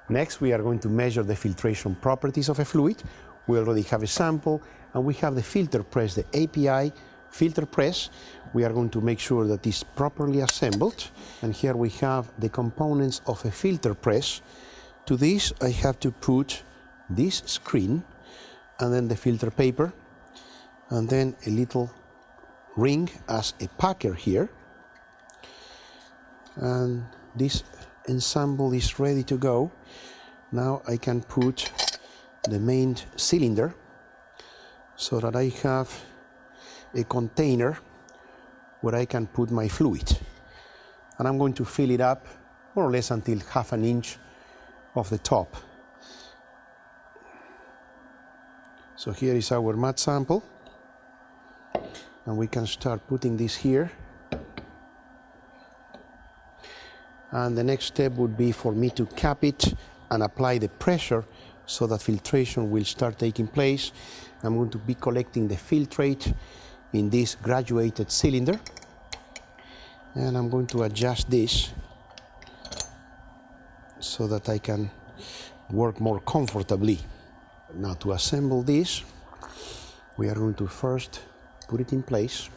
Next, we are going to measure the filtration properties of a fluid. We already have a sample, and we have the filter press, the API filter press. We are going to make sure that it's properly assembled. And here we have the components of a filter press. To this, I have to put this screen, and then the filter paper, and then a little ring as a packer here. And this ensemble is ready to go. Now I can put the main cylinder so that I have a container where I can put my fluid. And I'm going to fill it up more or less until ½ an inch of the top. So here is our mud sample, and we can start putting this here. And the next step would be for me to cap it and apply the pressure so that filtration will start taking place. I'm going to be collecting the filtrate in this graduated cylinder, and I'm going to adjust this so that I can work more comfortably. Now, to assemble this, we are going to first put it in place.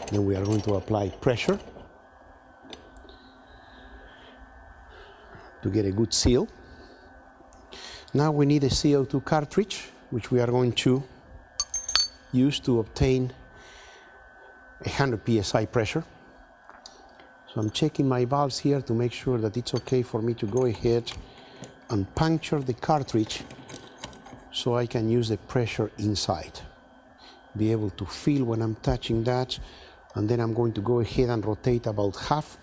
Then we are going to apply pressure to get a good seal. Now we need a CO2 cartridge, which we are going to use to obtain 100 psi pressure. So I'm checking my valves here to make sure that it's okay for me to go ahead and puncture the cartridge so I can use the pressure inside. Be able to feel when I'm touching that, and then I'm going to go ahead and rotate about half.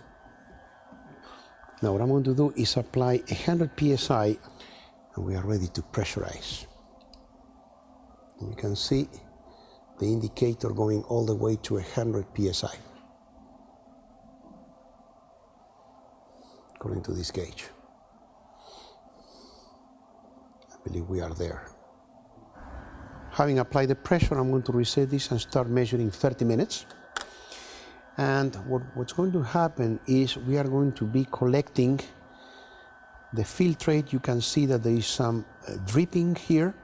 Now what I'm going to do is apply 100 psi, and we are ready to pressurize. You can see the indicator going all the way to 100 psi, according to this gauge. I believe we are there. Having applied the pressure, I'm going to reset this and start measuring 30 minutes. And what's going to happen is we are going to be collecting the filtrate. You can see that there is some dripping here.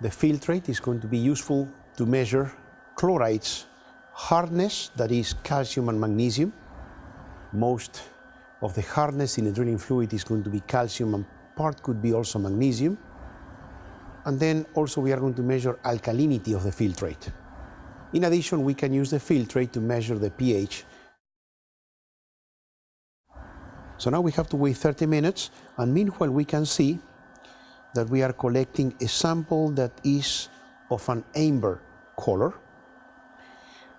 The filtrate is going to be useful to measure chloride's hardness, that is calcium and magnesium. Most of the hardness in a drilling fluid is going to be calcium, and part could be also magnesium. And then also we are going to measure alkalinity of the filtrate. In addition, we can use the filtrate to measure the pH. So now we have to wait 30 minutes, and meanwhile we can see that we are collecting a sample that is of an amber color.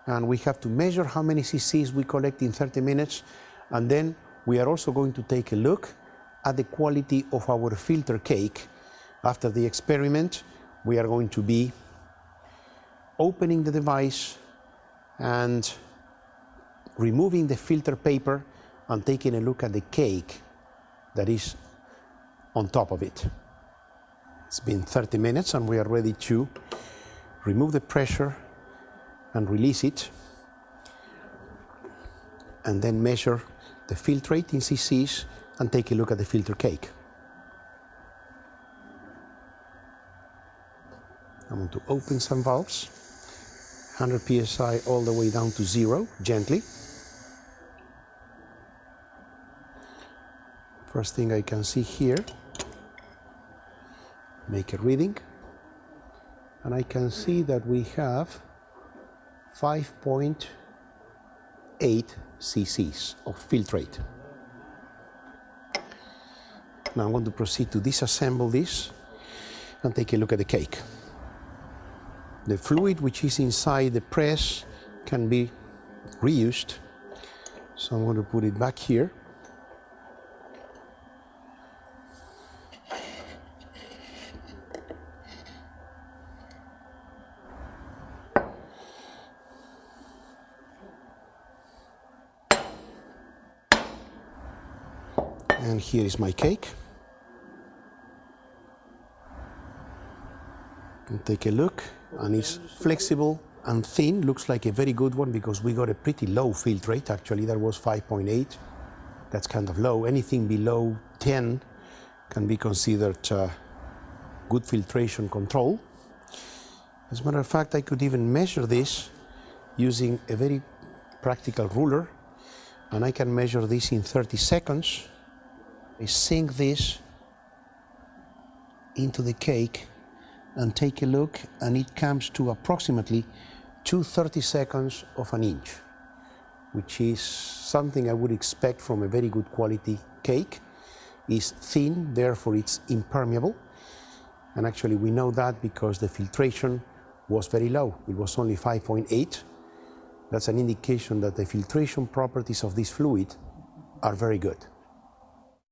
And we have to measure how many cc's we collect in 30 minutes, and then we are also going to take a look at the quality of our filter cake. After the experiment, we are going to be opening the device and removing the filter paper and taking a look at the cake that is on top of it. It's been 30 minutes and we are ready to remove the pressure and release it, and then measure the filtrate in cc's and take a look at the filter cake. I'm going to open some valves, 100 psi all the way down to 0, gently. First thing I can see here, make a reading, and I can see that we have 5.8 cc's of filtrate. Now I'm going to proceed to disassemble this and take a look at the cake. The fluid which is inside the press can be reused, so I'm going to put it back here. And here is my cake. And take a look, and it's flexible And thin looks like a very good one because we got a pretty low filtrate. Actually, that was 5.8. That's kind of low. Anything below 10 can be considered good filtration control. As a matter of fact, I could even measure this using a very practical ruler, and I can measure this in 30 seconds. I sink this into the cake and take a look, and it comes to approximately 2/30 seconds of an inch, which is something I would expect from a very good quality cake. It's thin, therefore it's impermeable, and actually we know that because the filtration was very low. It was only 5.8. That's an indication that the filtration properties of this fluid are very good.